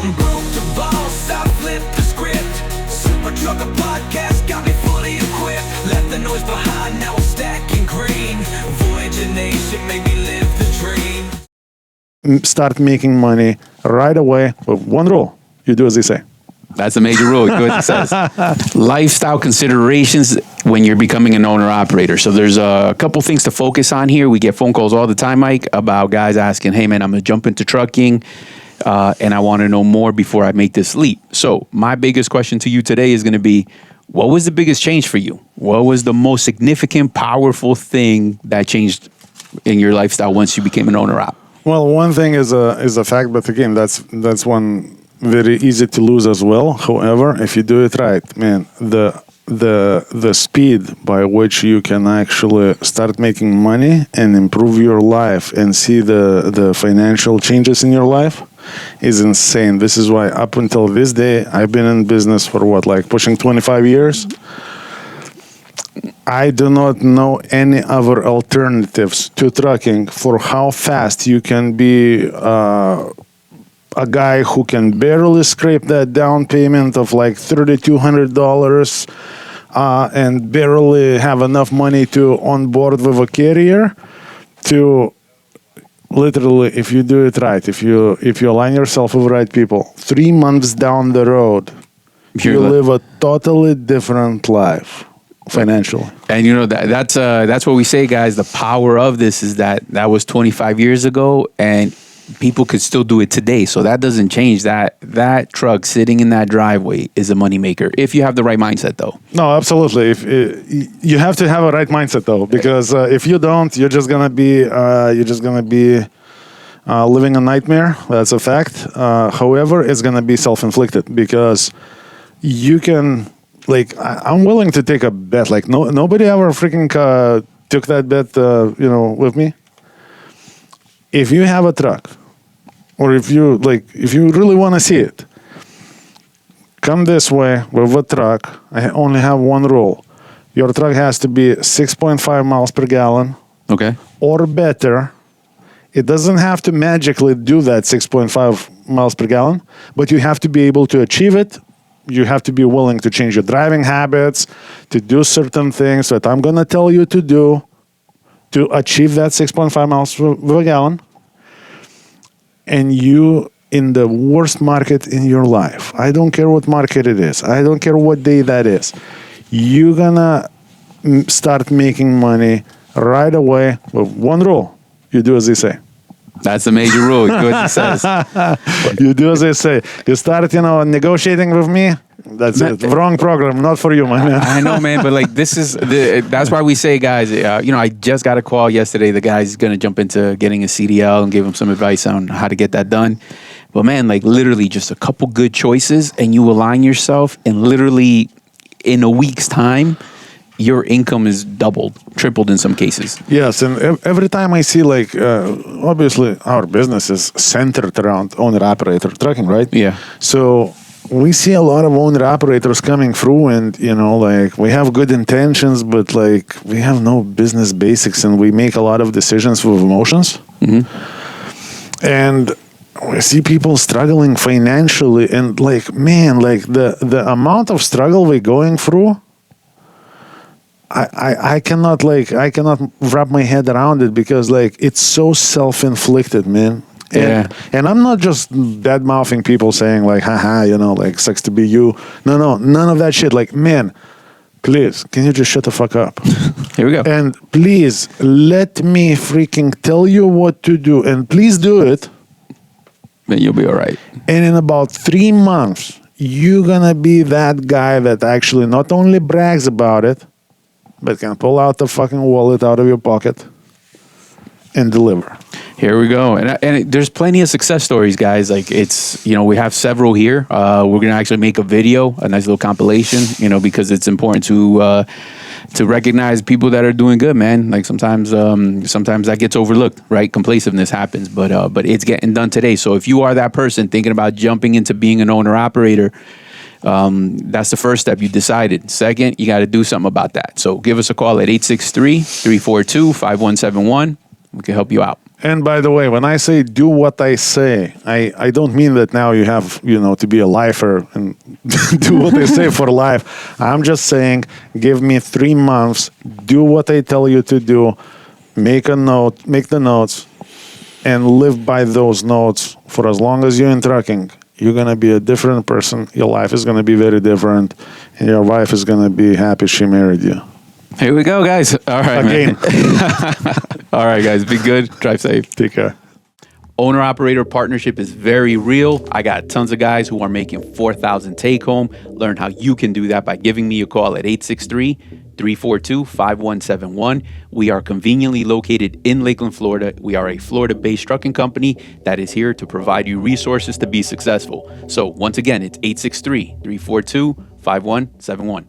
From broke to boss, I flipped the script. Super Trucker Podcast got me fully equipped. Left the noise behind, now I'm stacking green. Voyager Nation made me live the dream. Start making money right away with one rule. You do as they say. That's a major rule. Good, it says. Lifestyle considerations when you're becoming an owner-operator. So there's a couple things to focus on here. We get phone calls all the time, Mike, about guys asking, hey, man, I'm going to jump into trucking, and I want to know more before I make this leap. So my biggest question to you today is going to be, what was the biggest change for you? What was the most significant, powerful thing that changed in your lifestyle once you became an owner-op? Well, one thing is a fact, but again, that's one very easy to lose as well. However, if you do it right, man, the speed by which you can actually start making money and improve your life and see the financial changes in your life is insane. This is why up until this day, I've been in business for pushing 25 years. I do not know any other alternatives to trucking for how fast you can be a guy who can barely scrape that down payment of $3,200 and barely have enough money to onboard with a carrier, to literally, if you do it right, if you align yourself with the right people, 3 months down the road, you live a totally different life financially. And that's what we say, guys. The power of this is that was 25 years ago, and people could still do it today. So that doesn't change. That truck sitting in that driveway is a moneymaker if you have the right mindset, though. No, absolutely. You have to have a right mindset, though, because if you don't, you're just gonna be living a nightmare. That's a fact. However, it's gonna be self-inflicted, because you can. I'm willing to take a bet. Nobody ever freaking took that bet, with me. If you have a truck, or if you really want to see it, come this way with a truck. I only have one rule. Your truck has to be 6.5 miles per gallon. Okay. Or better. It doesn't have to magically do that 6.5 miles per gallon, but you have to be able to achieve it. You have to be willing to change your driving habits, to do certain things that I'm going to tell you to do to achieve that 6.5 miles per gallon. And you in the worst market in your life. I don't care what market it is. I don't care what day that is. You're going to start making money right away with one rule. You do as they say. That's the major rule. You do as it says. You do as they say. You start, negotiating with me. That's it. Wrong program, not for you, my man. I know, man, but that's why we say, guys. I just got a call yesterday. The guy's gonna jump into getting a CDL and give him some advice on how to get that done. But man, literally, just a couple good choices, and you align yourself, and literally, in a week's time, your income is doubled, tripled in some cases. Yes, and every time I see, obviously, our business is centered around owner-operator trucking, right? Yeah. So we see a lot of owner-operators coming through, and, we have good intentions, but, we have no business basics, and we make a lot of decisions with emotions. Mm-hmm. And we see people struggling financially, and, the amount of struggle we're going through, I cannot wrap my head around it, because it's so self-inflicted, man. And I'm not just dead mouthing people saying haha, sucks to be you. No, none of that shit. Man, please, can you just shut the fuck up? Here we go. And please let me freaking tell you what to do, and please do it. Then you'll be all right. And in about 3 months, you're gonna be that guy that actually not only brags about it, but can pull out the fucking wallet out of your pocket and deliver. Here we go. And there's plenty of success stories, guys. We have several here. We're going to actually make a video, a nice little compilation, because it's important to recognize people that are doing good, man. Sometimes that gets overlooked, right? Complaciveness happens, but it's getting done today. So if you are that person thinking about jumping into being an owner-operator, that's the first step. You decided. Second, you got to do something about that. So give us a call at 863-342-5171. We can help you out. And by the way, when I say do what I say, I don't mean that now you have, to be a lifer and do what I say for life. I'm just saying, give me 3 months, do what I tell you to do, make the notes, and live by those notes for as long as you're in trucking. You're going to be a different person. Your life is going to be very different, and your wife is going to be happy she married you. Here we go, guys. All right, Again. All right, guys. Be good. Drive safe. Take care. Owner-operator partnership is very real. I got tons of guys who are making $4,000 take-home. Learn how you can do that by giving me a call at 863-342-5171. We are conveniently located in Lakeland, Florida. We are a Florida-based trucking company that is here to provide you resources to be successful. So once again, it's 863-342-5171.